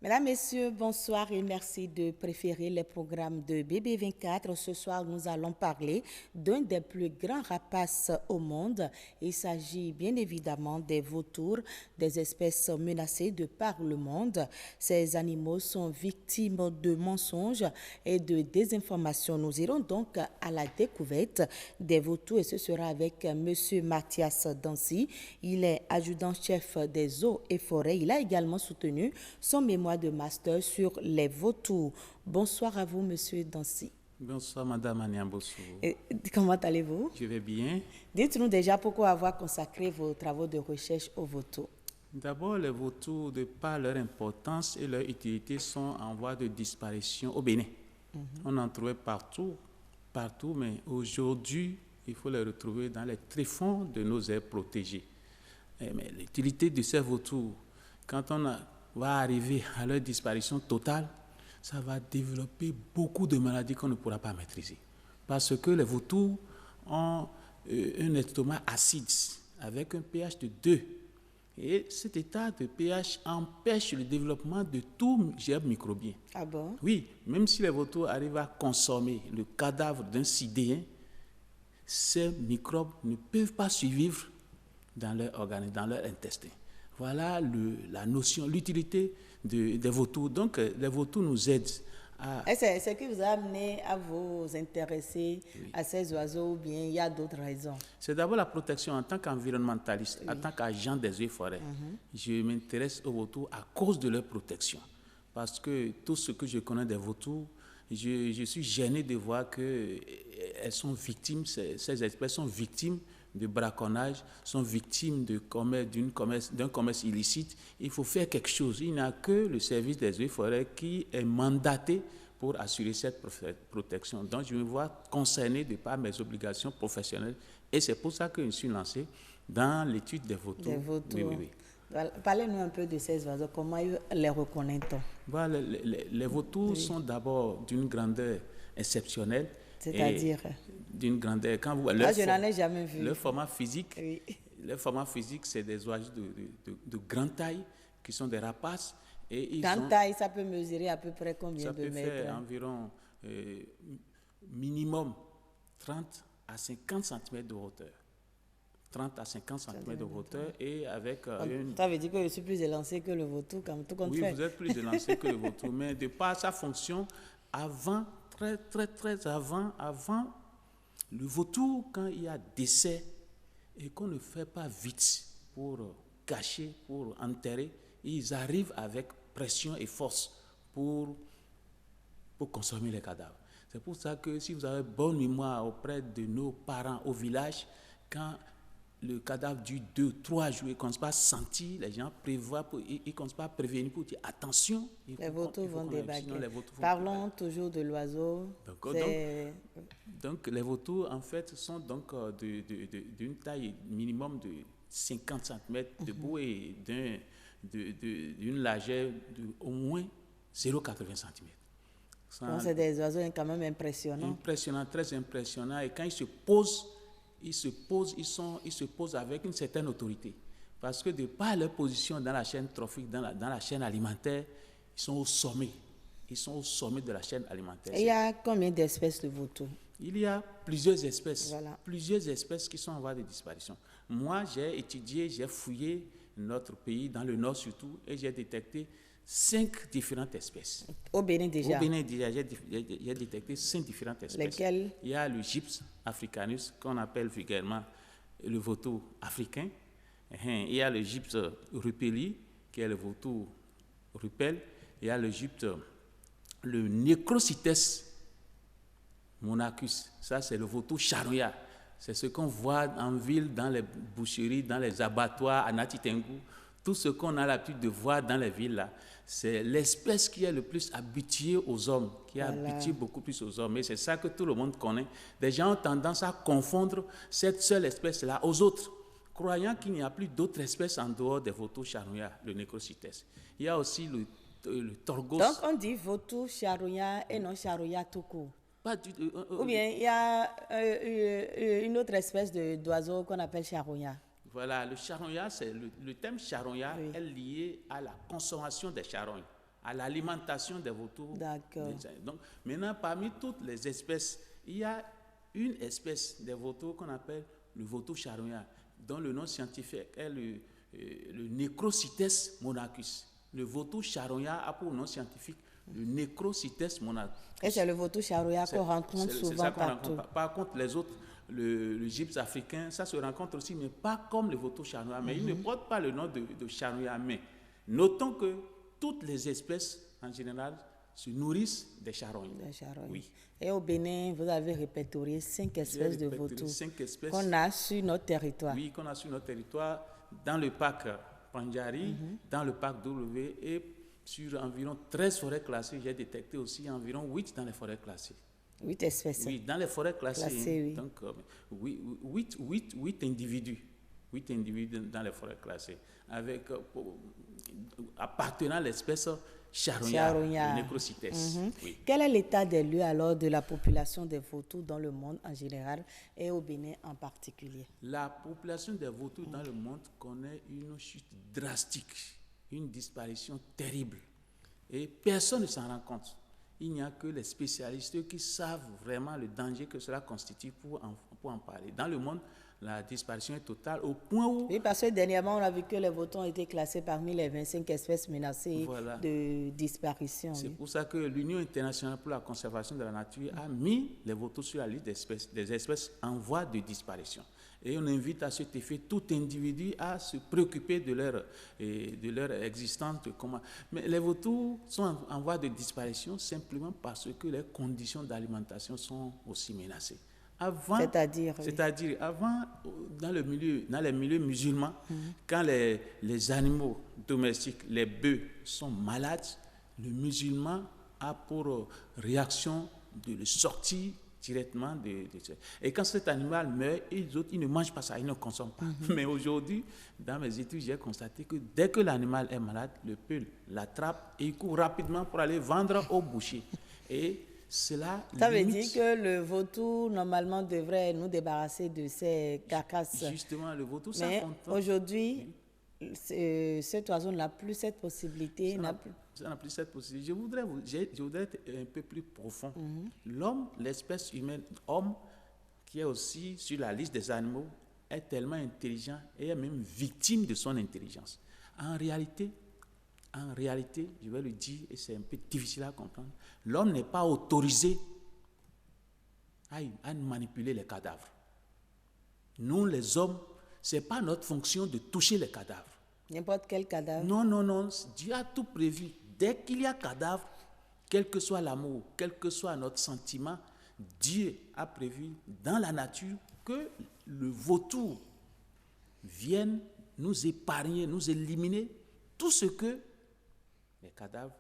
Mesdames, Messieurs, bonsoir et merci de préférer les programmes de BB24. Ce soir, nous allons parler d'un des plus grands rapaces au monde. Il s'agit bien évidemment des vautours, des espèces menacées de par le monde. Ces animaux sont victimes de mensonges et de désinformation. Nous irons donc à la découverte des vautours et ce sera avec Monsieur Mathias Dancy. Il est adjudant-chef des eaux et forêts. Il a également soutenu son mémoire de master sur les vautours. Bonsoir à vous, Monsieur Dancy. Bonsoir, Madame Aniamboso. Comment allez-vous? Je vais bien. Dites-nous déjà pourquoi avoir consacré vos travaux de recherche aux vautours. D'abord, les vautours, de par leur importance et leur utilité, sont en voie de disparition au Bénin. On en trouvait partout, mais aujourd'hui, il faut les retrouver dans les tréfonds de nos aires protégées. Mais l'utilité de ces vautours, quand va arriver à leur disparition totale, ça va développer beaucoup de maladies qu'on ne pourra pas maîtriser. Parce que les vautours ont un estomac acide avec un pH de 2. Et cet état de pH empêche le développement de tout germe microbien. Ah bon? Oui, même si les vautours arrivent à consommer le cadavre d'un sidéen, ces microbes ne peuvent pas survivre dans leur organisme, dans leur intestin. Voilà la notion, l'utilité des vautours. Donc, les vautours nous aident à... C'est ce qui vous a amené à vous intéresser à ces oiseaux ou bien il y a d'autres raisons? C'est d'abord la protection en tant qu'environnementaliste, en tant qu'agent des eaux et forêts. Je m'intéresse aux vautours à cause de leur protection. Parce que tout ce que je connais des vautours, je suis gêné de voir qu'elles sont victimes, ces espèces sont victimes de braconnage, sont victimes d'un commerce illicite. Il faut faire quelque chose. Il n'y a que le service des eaux et forêts qui est mandaté pour assurer cette protection. Donc, je me vois concerné de par mes obligations professionnelles et c'est pour ça que je me suis lancé dans l'étude des vautours. Des vautours. Oui. Parlez-nous un peu de ces oiseaux. Comment les reconnaît-on? Voilà, les vautours sont d'abord d'une grandeur exceptionnelle. C'est-à-dire d'une grandeur. Quand vous, je n'en ai jamais vu. Le format physique, c'est des oiseaux de grande taille qui sont des rapaces. Grande taille, ça peut mesurer à peu près combien de mètres? Ça peut faire environ minimum 30 à 50 cm de hauteur. 30 à 50 cm de hauteur et avec Ça veut dire que je suis plus élancé que le vautour, comme tout compte fait. Oui, vous êtes plus élancé que le vautour, mais de par sa fonction, très avant, le vautour, quand il y a décès et qu'on ne fait pas vite pour cacher, pour enterrer, ils arrivent avec pression et force pour consommer les cadavres. C'est pour ça que si vous avez bonne mémoire auprès de nos parents au village, quand le cadavre dure 2-3 jours, ils ne commencent pas à sentir, les gens prévoient, ils ne commencent pas à prévenir pour dire attention. Les vautours vont débarquer. Parlons toujours de l'oiseau. Donc, les vautours, en fait, sont donc d'une taille minimum de 50 cm de haut et d'une largeur d'au moins 0,80 cm. Donc, c'est des oiseaux quand même impressionnants. Impressionnants, très impressionnants. Et quand ils se posent, ils se posent avec une certaine autorité. Parce que de par leur position dans la chaîne trophique, dans la chaîne alimentaire, ils sont au sommet. Ils sont au sommet de la chaîne alimentaire. Et il y a combien d'espèces de vautours? Il y a plusieurs espèces. Voilà. Plusieurs espèces qui sont en voie de disparition. Moi, j'ai fouillé notre pays, dans le nord surtout, et j'ai détecté 5 différentes espèces. Au Bénin déjà? Au Bénin déjà, j'ai détecté 5 différentes espèces. Lesquelles? Il y a le gypse africanus, qu'on appelle vulgairement le vautour africain. Il y a le gypse rupeli, qui est le vautour rupel. Il y a le gypse, le Necrocytes monachus. Ça, c'est le vautour charognard. C'est ce qu'on voit en ville, dans les boucheries, dans les abattoirs, à Natitengu. Tout ce qu'on a l'habitude de voir dans les villes, là, c'est l'espèce qui est le plus habituée aux hommes, qui est habituée beaucoup plus aux hommes. Et c'est ça que tout le monde connaît. Des gens ont tendance à confondre cette seule espèce-là aux autres, croyant qu'il n'y a plus d'autres espèces en dehors des vautours charognards, le Necrocytes. Il y a aussi le torgos. Donc, on dit vautour charognard et non charognard tout court. Ou bien il y a une autre espèce d'oiseau qu'on appelle charognard. Voilà, le charognard, le thème charognard est lié à la consommation des charognes, à l'alimentation des vautours. D'accord. Donc, maintenant, parmi toutes les espèces, il y a une espèce des vautours qu'on appelle le vautour charognard, dont le nom scientifique est le Necrocytes monachus. Le vautour charognard a pour nom scientifique le Necrocytes monachus. Et c'est le vautour charognard qu'on rencontre souvent partout. Par contre, les autres, le gypse africain, ça se rencontre aussi, mais pas comme le vautour charognard. Mais il ne porte pas le nom de charognard. Mais notons que toutes les espèces, en général, se nourrissent des charognes. Oui. Et au Bénin, vous avez répertorié 5 espèces de vautours qu'on a sur notre territoire. Oui, qu'on a sur notre territoire, dans le parc Pandjari, dans le parc W, et sur environ 13 forêts classées. J'ai détecté aussi environ 8 dans les forêts classées. 8 espèces. Oui, dans les forêts classées. Oui. Donc, 8 individus. 8 individus dans les forêts classées, avec, appartenant à l'espèce charognard, le Necrocytes. Oui. Quel est l'état des lieux alors de la population des vautours dans le monde en général et au Bénin en particulier? La population des vautours dans le monde connaît une chute drastique, une disparition terrible. Et personne ne s'en rend compte. Il n'y a que les spécialistes qui savent vraiment le danger que cela constitue pour en parler. Dans le monde, la disparition est totale au point où... Oui, parce que dernièrement, on a vu que les vautours ont été classés parmi les 25 espèces menacées de disparition. C'est pour ça que l'Union internationale pour la conservation de la nature a mis les vautours sur la liste des espèces en voie de disparition. Et on invite à cet effet tout individu à se préoccuper de leur existence. Mais les vautours sont en voie de disparition simplement parce que les conditions d'alimentation sont aussi menacées. C'est-à-dire avant, dans les milieux musulmans, quand les animaux domestiques, les bœufs, sont malades, le musulman a pour réaction de le sortir directement. Et quand cet animal meurt, ils ne mangent pas ça, ils ne consomment pas. Mais aujourd'hui, dans mes études, j'ai constaté que dès que l'animal est malade, le peuple l'attrape et il court rapidement pour aller vendre au boucher. Et ça veut dire que le vautour, normalement, devrait nous débarrasser de ces carcasses. Justement, le vautour, mais aujourd'hui, cet oiseau n'a plus cette possibilité. Ça n'a plus cette possibilité. Je voudrais être un peu plus profond. L'homme, l'espèce humaine, homme, qui est aussi sur la liste des animaux, est tellement intelligent et est même victime de son intelligence. En réalité, je vais le dire, et c'est un peu difficile à comprendre, l'homme n'est pas autorisé à manipuler les cadavres. Nous, les hommes, ce n'est pas notre fonction de toucher les cadavres. N'importe quel cadavre? Non. Dieu a tout prévu. Dès qu'il y a cadavre, quel que soit l'amour, quel que soit notre sentiment, Dieu a prévu dans la nature que le vautour vienne nous épargner, nous éliminer tout ce que les cadavres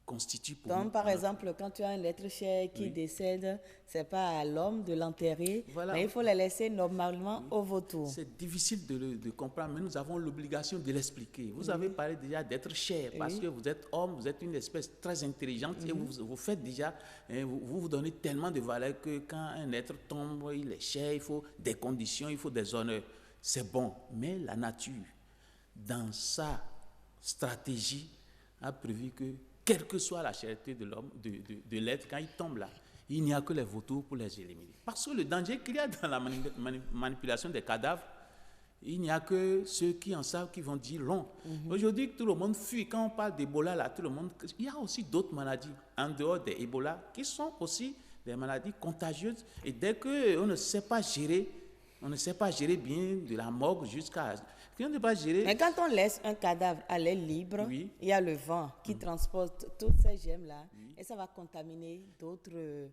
constituent pour nous. Donc, par exemple, quand tu as un être cher qui décède, ce n'est pas à l'homme de l'enterrer, mais il faut le laisser normalement au vautour. C'est difficile de comprendre, mais nous avons l'obligation de l'expliquer. Vous avez parlé déjà d'être cher, parce que vous êtes homme, vous êtes une espèce très intelligente, et vous faites déjà, vous donnez tellement de valeur que quand un être tombe, il est cher, il faut des conditions, il faut des honneurs. C'est bon, mais la nature, dans sa stratégie, a prévu que, quelle que soit la cherté de l'homme, de l'être, quand il tombe là, il n'y a que les vautours pour les éliminer. Parce que le danger qu'il y a dans la manipulation des cadavres, il n'y a que ceux qui en savent qui vont dire long. Aujourd'hui, tout le monde fuit. Quand on parle d'Ebola, là, tout le monde... Il y a aussi d'autres maladies, en dehors des Ebola, qui sont aussi des maladies contagieuses. Et dès qu'on ne sait pas gérer bien de la morgue jusqu'à... Mais quand on laisse un cadavre à l'air libre, il y a le vent qui transporte toutes ces gemmes-là et ça va contaminer d'autres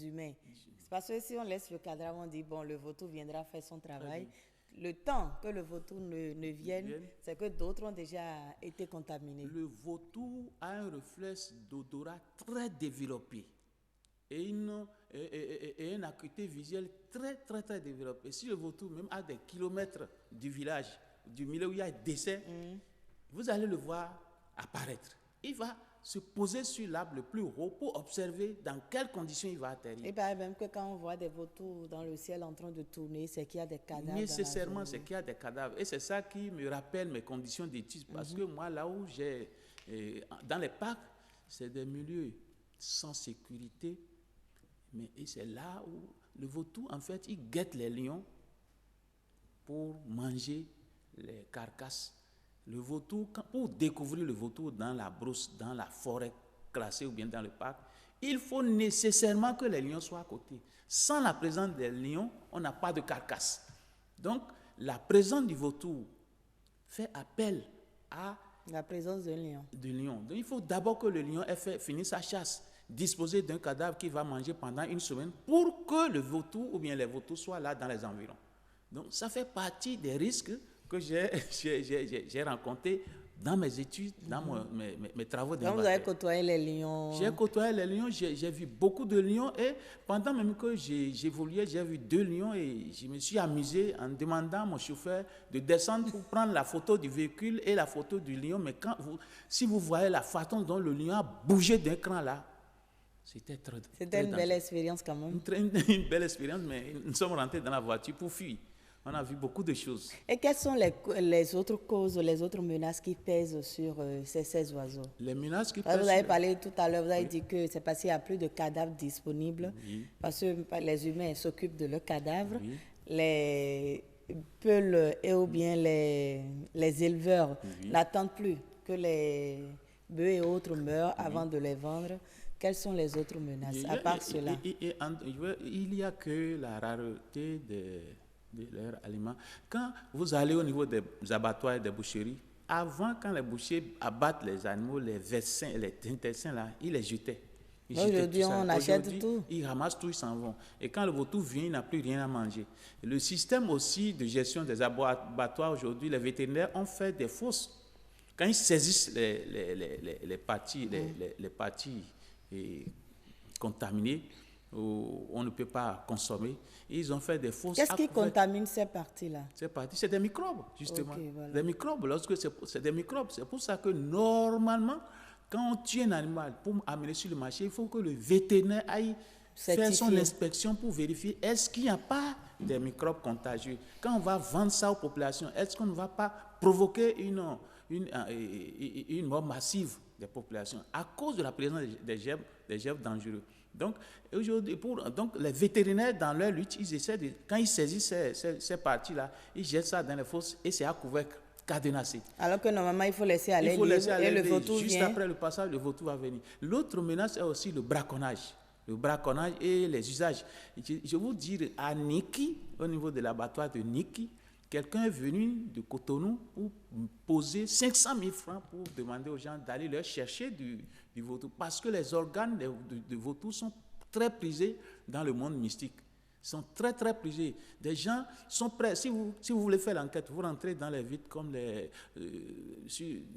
humains. C'est parce que si on laisse le cadavre, on dit, bon, le vautour viendra faire son travail. Le temps que le vautour ne vienne, c'est que d'autres ont déjà été contaminés. Le vautour a un réflexe d'odorat très développé et une acuité visuelle très, très, très développée. Si le vautour même a des kilomètres du village, du milieu où il y a un décès, vous allez le voir apparaître. Il va se poser sur l'arbre le plus haut pour observer dans quelles conditions il va atterrir. Et paraît même que quand on voit des vautours dans le ciel en train de tourner, c'est qu'il y a des cadavres. Nécessairement, c'est qu'il y a des cadavres. Et c'est ça qui me rappelle mes conditions d'études. Parce que moi, là où dans les parcs, c'est des milieux sans sécurité, mais c'est là où le vautour, en fait, il guette les lions pour manger les carcasses. Le vautour, pour découvrir le vautour dans la brousse, dans la forêt classée ou bien dans le parc, il faut nécessairement que les lions soient à côté. Sans la présence des lions, on n'a pas de carcasse. Donc, la présence du vautour fait appel à la présence d'un lion. Donc, il faut d'abord que le lion ait fini sa chasse, disposer d'un cadavre qu'il va manger pendant une semaine pour que le vautour ou bien les vautours soient là dans les environs. Donc, ça fait partie des risques que j'ai rencontrés dans mes études, dans mes travaux d'inventaire. Donc, vous avez côtoyé les lions? J'ai côtoyé les lions, j'ai vu beaucoup de lions et pendant même que j'évoluais, j'ai vu 2 lions et je me suis amusé en demandant à mon chauffeur de descendre pour prendre la photo du véhicule et la photo du lion. Mais si vous voyez la façon dont le lion a bougé d'un cran là, c'était C'était une belle expérience quand même. Une belle expérience, mais nous sommes rentrés dans la voiture pour fuir. On a vu beaucoup de choses. Et quelles sont les autres causes, les autres menaces qui pèsent sur ces oiseaux? Les menaces qui pèsent. Vous avez parlé tout à l'heure, vous avez dit que c'est parce qu'il n'y a plus de cadavres disponibles, parce que les humains s'occupent de leurs cadavres. Les peuls et ou bien les éleveurs n'attendent plus que les bœufs et autres meurent avant de les vendre. Quelles sont les autres menaces, à part cela? Il n'y a que la rareté de leurs aliments. Quand vous allez au niveau des abattoirs et des boucheries, avant, quand les bouchers abattent les animaux, les vessins, les intestins, là, ils les jetaient. Aujourd'hui, on achète tout. Ils ramassent tout, ils s'en vont. Et quand le vautour vient, il n'a plus rien à manger. Le système aussi de gestion des abattoirs aujourd'hui, les vétérinaires ont fait des fosses. Quand ils saisissent les parties contaminées, où on ne peut pas consommer, ils ont fait des fosses. Qu'est-ce qui contamine ces parties-là? Ces parties, c'est des microbes, justement. Okay, voilà. Des microbes, c'est des microbes. C'est pour ça que normalement, quand on tue un animal pour amener sur le marché, il faut que le vétérinaire aille faire son inspection pour vérifier est-ce qu'il n'y a pas des microbes contagieux. Quand on va vendre ça aux populations, est-ce qu'on ne va pas provoquer une mort massive des populations à cause de la présence des germes dangereux. Donc, aujourd'hui, les vétérinaires, dans leur lutte, ils essaient quand ils saisissent ces parties-là, ils jettent ça dans les fosses et c'est à couvercle cadenassé. Alors que normalement, il faut laisser aller libre et le vautour juste après le passage, le vautour va venir. L'autre menace est aussi le braconnage. Le braconnage et les usages. Je vous dire, à Niki, au niveau de l'abattoir de Niki, quelqu'un est venu de Cotonou pour poser 500 000 francs pour demander aux gens d'aller leur chercher du vautour. Parce que les organes de vautour sont très prisés dans le monde mystique. Ils sont très, très prisés. Des gens sont prêts. Si vous voulez faire l'enquête, vous rentrez dans les vides comme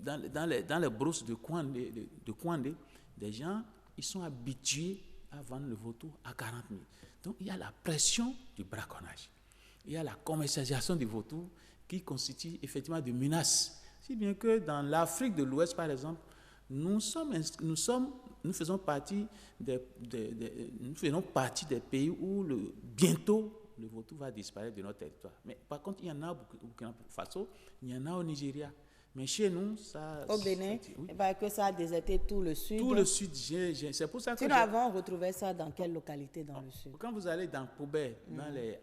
dans les brousses de Kouandé. Des gens, ils sont habitués à vendre le vautour à 40 000. Donc, il y a la pression du braconnage. Il y a la commercialisation du vautour qui constitue effectivement des menaces. Si bien que dans l'Afrique de l'Ouest, par exemple, nous faisons partie des pays où bientôt le vautour va disparaître de notre territoire. Mais par contre, il y en a au Burkina Faso, il y en a au Nigeria. Mais chez nous, ça... Au Bénin, parce que ça a déserté tout le sud. Tout le sud, c'est pour ça que... Sinon, avant, on retrouvait ça dans quelle localité dans le sud? Quand vous allez dans Pobé, dans les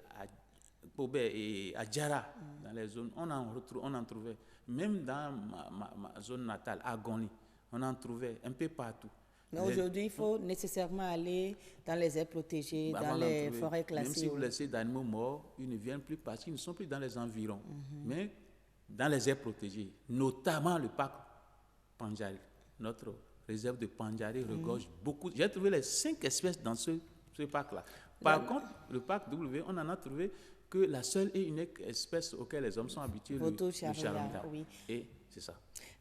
Pobé et Adjara, dans les zones, on en trouvait. Même dans ma zone natale, à Goni, on en trouvait un peu partout. Mais aujourd'hui, il faut nécessairement aller dans les aires protégées, dans les forêts classées. Même si vous laissez d'animaux morts, ils ne viennent plus parce qu'ils ne sont plus dans les environs. Mais dans les aires protégées, notamment le parc Pandjari, notre réserve de Pandjari regorge beaucoup. J'ai trouvé les 5 espèces dans ce parc-là. Par contre, le parc W, on en a trouvé que la seule et unique espèce auquel les hommes sont habitués, le charamita. Oui. Et c'est ça.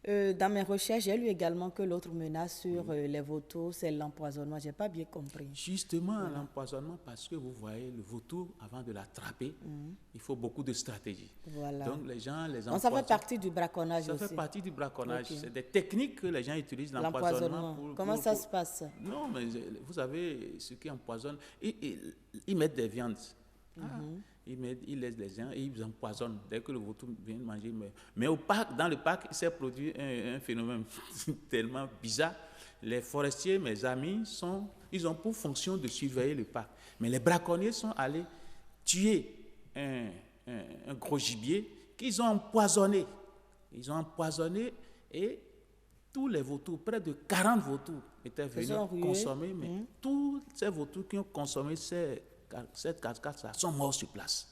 Dans mes recherches, j'ai lu également que l'autre menace sur les vautours, c'est l'empoisonnement. Je n'ai pas bien compris. Justement, l'empoisonnement, parce que vous voyez, le vautour, avant de l'attraper, il faut beaucoup de stratégie. Voilà. Donc, les gens les empoisonnent. Donc, ça fait partie du braconnage aussi. Ça fait partie du braconnage. Okay. C'est des techniques que les gens utilisent dans l'empoisonnement. Comment ça se passe? Non, mais vous savez, ce qui empoisonne, ils mettent des viandes. Il laisse les gens et ils empoisonnent. Dès que le vautour vient manger, mais au parc, dans le parc, il s'est produit un phénomène tellement bizarre. Les forestiers, mes amis, ils ont pour fonction de surveiller le parc. Mais les braconniers sont allés tuer un gros gibier qu'ils ont empoisonné. Ils ont empoisonné et tous les vautours, près de 40 vautours étaient venus consommer, mais tous ces vautours qui ont consommé cette carcasse-là sont morts sur place.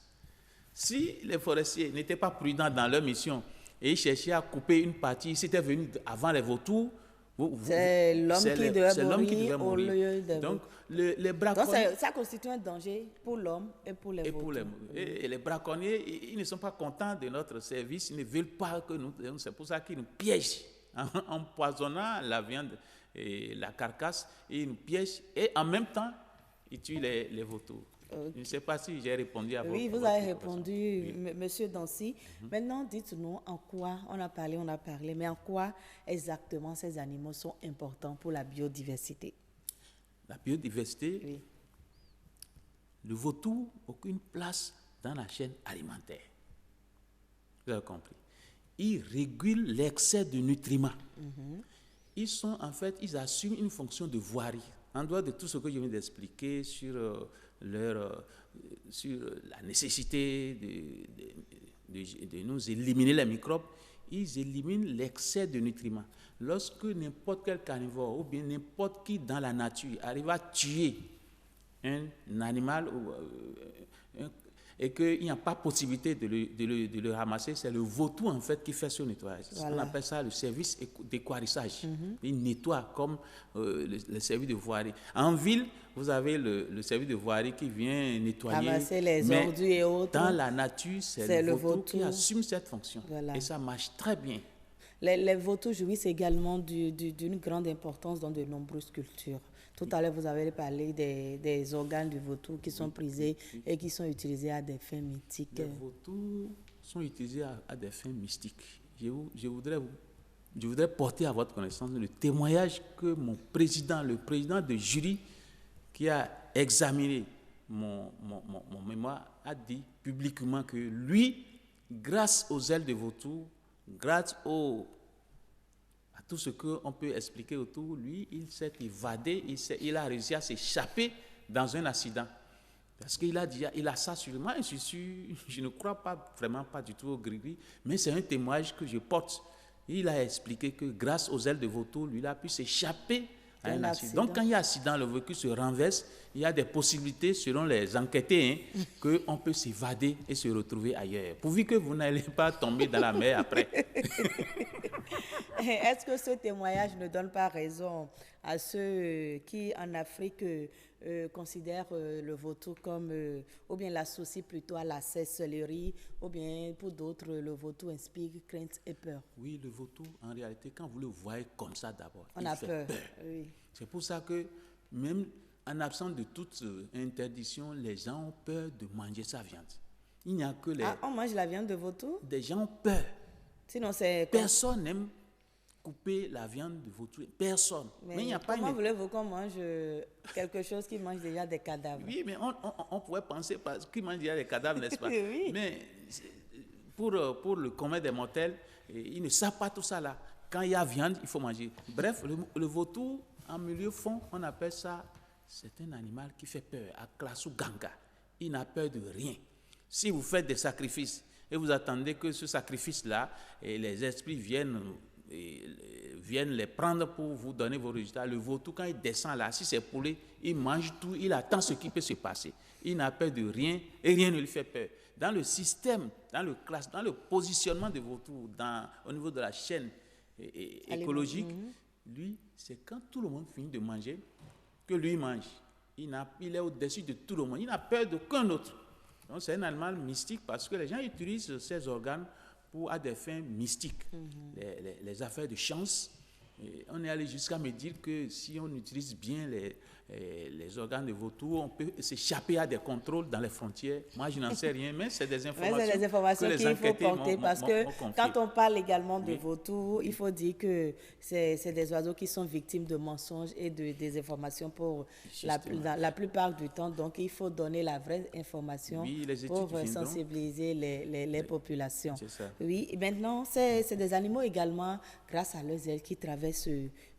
Si les forestiers n'étaient pas prudents dans leur mission et ils cherchaient à couper une partie, ils étaient venus avant les vautours, c'est l'homme qui devait mourir. Donc, les braconniers... Donc, ça constitue un danger pour l'homme et pour les vautours. Et les braconniers, ils ne sont pas contents de notre service, ils ne veulent pas que nous... C'est pour ça qu'ils nous piègent en empoisonnant la viande et la carcasse, et ils nous piègent, et en même temps, ils tuent les vautours. Okay. Je ne sais pas si j'ai répondu à votre question. Oui, vous avez répondu, Monsieur Dancy. Maintenant, dites-nous en quoi, on a parlé, mais en quoi exactement ces animaux sont importants pour la biodiversité? La biodiversité, le vautour occupe une place dans la chaîne alimentaire. Vous avez compris. Ils régulent l'excès de nutriments. Ils assument une fonction de voirie. En dehors de tout ce que je viens d'expliquer sur la nécessité de nous éliminer les microbes, ils éliminent l'excès de nutriments. Lorsque n'importe quel carnivore ou bien n'importe qui dans la nature arrive à tuer un animal et qu'il n'y a pas possibilité de le ramasser, c'est le vautour en fait qui fait ce nettoyage. Voilà. On appelle ça le service d'équarrissage. Il nettoie comme le service de voirie. En ville, vous avez le service de voirie qui vient nettoyer. Ramasser les ordures et autres. Dans la nature, c'est le vautour qui assume cette fonction. Voilà. Et ça marche très bien. Les vautours jouissent également d'une grande importance dans de nombreuses cultures. Tout à l'heure, vous avez parlé des organes du vautour qui sont prisés et qui sont utilisés à des fins mystiques. Les vautours sont utilisés à des fins mystiques. Je voudrais porter à votre connaissance le témoignage que le président de jury qui a examiné mon mémoire a dit publiquement que lui, grâce aux ailes de vautour, grâce à tout ce qu'on peut expliquer autour, lui, il s'est évadé, il a réussi à s'échapper dans un accident. Parce qu'il a dit, il a ça sur moi, je ne crois vraiment pas du tout au gris-gris, mais c'est un témoignage que je porte. Il a expliqué que grâce aux ailes de vautour, lui, il a pu s'échapper à un accident. Donc, quand il y a accident, le véhicule se renverse, il y a des possibilités, selon les enquêtés, qu'on peut s'évader et se retrouver ailleurs. Pourvu que vous n'allez pas tomber dans la mer après. Est-ce que ce témoignage ne donne pas raison à ceux qui, en Afrique, considèrent le vautour comme, ou bien l'associent plutôt à la sorcellerie, ou bien pour d'autres, le vautour inspire crainte et peur? Oui, le vautour, en réalité, quand vous le voyez comme ça d'abord, il fait peur. Oui. C'est pour ça que même en absence de toute interdiction, les gens ont peur de manger sa viande. Il n'y a que les... Ah, on mange la viande de vautour? Des gens ont peur. Sinon, c'est... Personne n'aime couper la viande de vautour. Personne. Mais il n'y a pas comment voulez-vous qu'on mange quelque chose qui mange déjà des cadavres? Oui, mais on pourrait penser qu'il mange déjà des cadavres, n'est-ce pas? Oui. Mais pour le commun des mortels, ils ne savent pas tout ça là. Quand il y a viande, il faut manger. Bref, le vautour, en milieu fond, on appelle ça, c'est un animal qui fait peur, à Klasu Ganga. Il n'a peur de rien. Si vous faites des sacrifices et vous attendez que ce sacrifice-là, et les esprits viennent les prendre pour vous donner vos résultats, le vautour, quand il descend là, si c'est poulet, il mange tout, il attend ce qui peut se passer. Il n'a peur de rien et rien ne lui fait peur. Dans le système, dans le positionnement de vautour, au niveau de la chaîne écologique, lui, c'est quand tout le monde finit de manger que lui mange. Il est au-dessus de tout le monde. Il n'a peur d'aucun autre. Donc, c'est un animal mystique parce que les gens utilisent ces organes à des fins mystiques, les affaires de chance. Et on est allé jusqu'à me dire que si on utilise bien les organes de vautours, on peut s'échapper à des contrôles dans les frontières. Moi, je n'en sais rien, mais c'est des informations, qu'il faut porter parce que quand on parle également de vautours, il faut dire que c'est des oiseaux qui sont victimes de mensonges et de désinformation pour la plupart du temps. Donc, il faut donner la vraie information pour sensibiliser les populations. C'est ça. Oui, et maintenant, c'est des animaux également, grâce à leurs ailes, qui traversent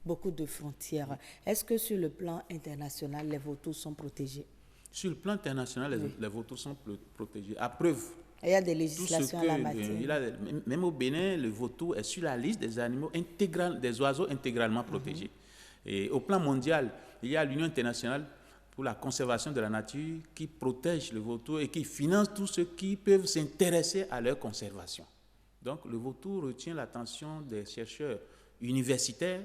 beaucoup de frontières. Est-ce que sur le plan international, les vautours sont protégés? Sur le plan international, les vautours sont protégés. À preuve, il y a des législations à la matière. Même au Bénin, le vautour est sur la liste des animaux des oiseaux intégralement protégés. Et au plan mondial, il y a l'Union internationale pour la conservation de la nature qui protège le vautour et qui finance tous ceux qui peuvent s'intéresser à leur conservation. Donc le vautour retient l'attention des chercheurs universitaires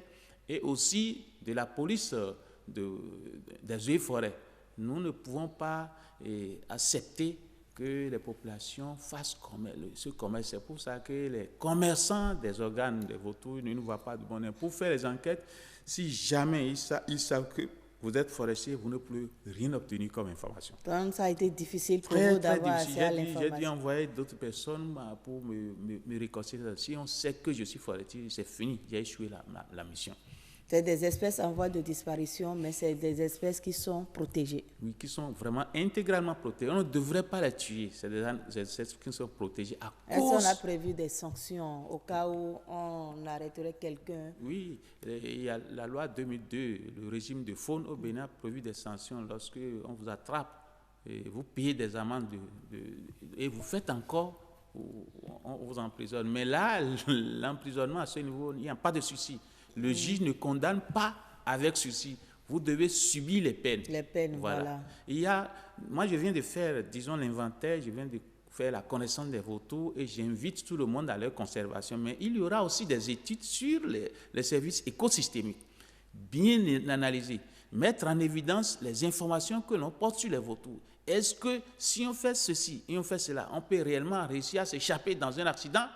et aussi de la police des eaux et forêts. Nous ne pouvons pas accepter que les populations fassent ce commerce. C'est pour ça que les commerçants des organes des vautours ne nous voient pas de bon oeil. Pour faire les enquêtes, si jamais ils savent que vous êtes forestier, vous ne pouvez rien obtenir comme information. Donc ça a été difficile pour vous d'avoir accès à l'information. J'ai dû envoyer d'autres personnes pour me réconcilier. Si on sait que je suis forestier, c'est fini, j'ai échoué la mission. C'est des espèces en voie de disparition, mais c'est des espèces qui sont protégées. Oui, qui sont vraiment intégralement protégées. On ne devrait pas les tuer. C'est des espèces qui sont protégées à cause... Est-ce qu'on a prévu des sanctions au cas où on arrêterait quelqu'un? Oui, il y a la loi 2002, le régime de faune au Bénin a prévu des sanctions lorsque on vous attrape et vous payez des amendes et vous faites encore, on vous emprisonne. Mais là, l'emprisonnement à ce niveau, il n'y a pas de souci. Le juge ne condamne pas avec sursis. Vous devez subir les peines. Les peines, voilà. Moi, je viens de faire, disons, l'inventaire, je viens de faire la connaissance des vautours et j'invite tout le monde à leur conservation. Mais il y aura aussi des études sur les services écosystémiques, bien analysées, mettre en évidence les informations que l'on porte sur les vautours. Est-ce que si on fait ceci et on fait cela, on peut réellement réussir à s'échapper dans un accident?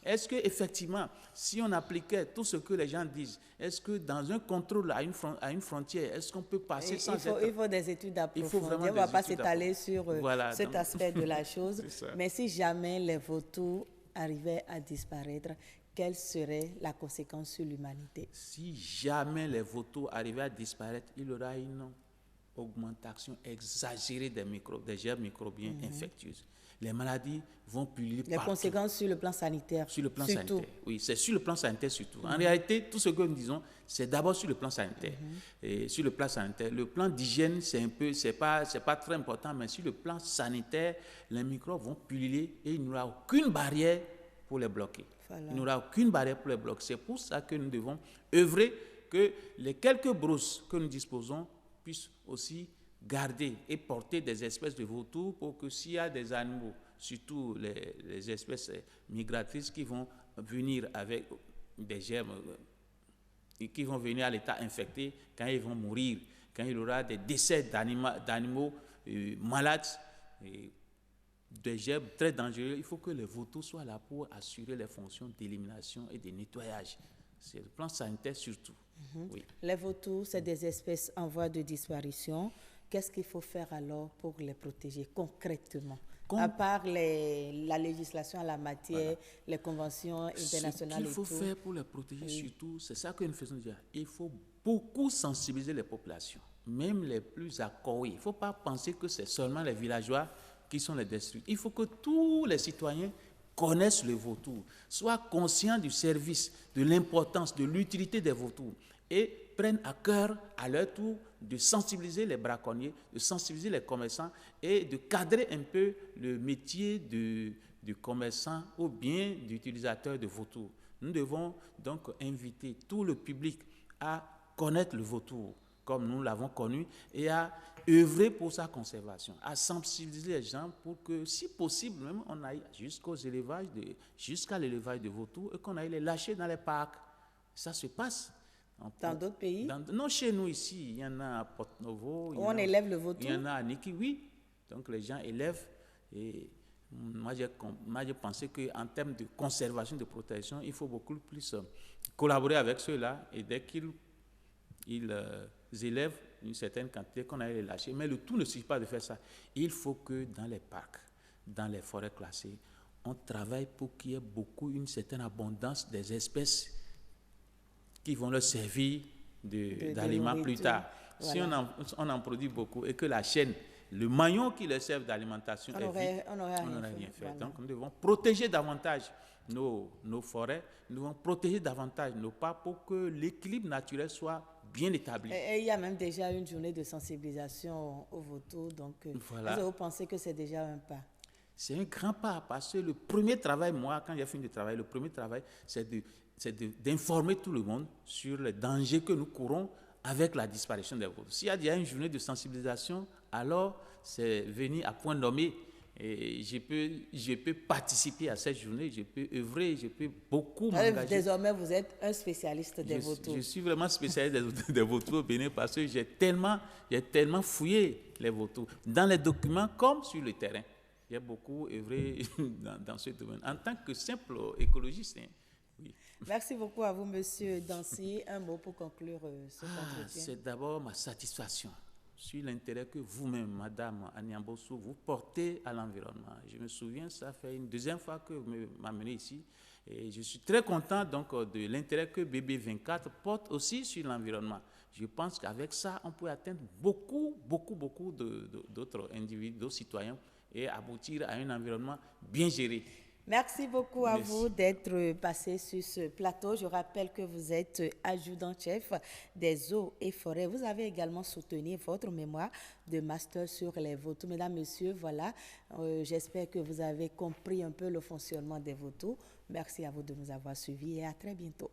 Est-ce qu'effectivement, si on appliquait tout ce que les gens disent, est-ce que dans un contrôle à une frontière, est-ce qu'on peut passer sans être... Il faut des études approfondies. On ne va pas s'étaler sur cet aspect de la chose. Mais si jamais les vautours arrivaient à disparaître, quelle serait la conséquence sur l'humanité? Si jamais les vautours arrivaient à disparaître, il y aura une augmentation exagérée des germes microbiens infectieux. Les maladies vont pulluler partout. Les conséquences sur le plan sanitaire. Sur le plan sanitaire, oui, c'est sur le plan sanitaire surtout. En réalité, tout ce que nous disons, c'est d'abord sur le plan sanitaire. Et sur le plan sanitaire, le plan d'hygiène, c'est pas très important, mais sur le plan sanitaire, les microbes vont pulluler et il n'y aura aucune barrière pour les bloquer. Voilà. Il n'y aura aucune barrière pour les bloquer. C'est pour ça que nous devons œuvrer que les quelques brousses que nous disposons puissent aussi garder et porter des espèces de vautours pour que s'il y a des animaux, surtout les espèces migratrices qui vont venir avec des germes et qui vont venir à l'état infecté, quand ils vont mourir, quand il y aura des décès d'animaux malades, et des germes très dangereux, il faut que les vautours soient là pour assurer les fonctions d'élimination et de nettoyage. C'est le plan sanitaire surtout. Oui. Les vautours, c'est des espèces en voie de disparition. Qu'est-ce qu'il faut faire alors pour les protéger concrètement? À part la législation à la matière, les conventions internationales et tout. Ce qu'il faut faire pour les protéger surtout, c'est ça que nous faisons déjà. Il faut beaucoup sensibiliser les populations, même les plus accohées. Il ne faut pas penser que c'est seulement les villageois qui sont les destructeurs. Il faut que tous les citoyens connaissent le vautour, soient conscients du service, de l'importance, de l'utilité des vautours et prennent à cœur, à leur tour, de sensibiliser les braconniers, de sensibiliser les commerçants et de cadrer un peu le métier de commerçant ou bien d'utilisateur de vautours. Nous devons donc inviter tout le public à connaître le vautour comme nous l'avons connu et à œuvrer pour sa conservation, à sensibiliser les gens pour que, si possible, même on aille jusqu'à l'élevage de vautours et qu'on aille les lâcher dans les parcs. Ça se passe. Dans d'autres pays? Non, chez nous ici, il y en a à Porto-Novo. On élève le vautour? Il y en a à Niki, oui. Donc les gens élèvent. Et moi, j'ai pensé qu'en termes de conservation, de protection, il faut beaucoup plus collaborer avec ceux-là. Et dès qu'ils ils élèvent une certaine quantité qu'on a les lâcher. Mais le tout ne suffit pas de faire ça. Il faut que dans les parcs, dans les forêts classées, on travaille pour qu'il y ait une certaine abondance des espèces qui vont leur servir d'aliments plus tard. Voilà. Si on en produit beaucoup et que la chaîne, le maillon qui leur sert d'alimentation est vide, on n'aurait rien fait. Voilà. Donc nous devons protéger davantage nos forêts, nous devons protéger davantage nos parcs pour que l'équilibre naturel soit bien établi. Et il y a même déjà une journée de sensibilisation au vautour, donc voilà. Est-ce que vous pensez que c'est déjà un pas? C'est un grand pas parce que le premier travail, moi, quand j'ai fini de travailler, le premier travail, c'est d'informer tout le monde sur les dangers que nous courons avec la disparition des vautours. S'il y a déjà une journée de sensibilisation, alors c'est venir à point nommé. Et je peux participer à cette journée, je peux œuvrer, je peux beaucoup m'engager. Désormais, vous êtes un spécialiste des vautours. Je suis vraiment spécialiste des vautours au Bénin parce que j'ai tellement fouillé les vautours dans les documents comme sur le terrain. J'ai beaucoup œuvré dans ce domaine en tant que simple écologiste. Oui. Merci beaucoup à vous, Monsieur Dancy. Un mot pour conclure ce entretien. C'est d'abord ma satisfaction sur l'intérêt que vous-même, Madame Anyamboso, vous portez à l'environnement. Je me souviens, ça fait une deuxième fois que vous m'amenez ici. Et je suis très content donc de l'intérêt que BB24 porte aussi sur l'environnement. Je pense qu'avec ça, on peut atteindre beaucoup d'autres individus, d'autres citoyens et aboutir à un environnement bien géré. Merci beaucoup à vous d'être passé sur ce plateau. Je rappelle que vous êtes adjudant-chef des eaux et forêts. Vous avez également soutenu votre mémoire de master sur les vautours. Mesdames, Messieurs, voilà, j'espère que vous avez compris un peu le fonctionnement des vautours. Merci à vous de nous avoir suivis et à très bientôt.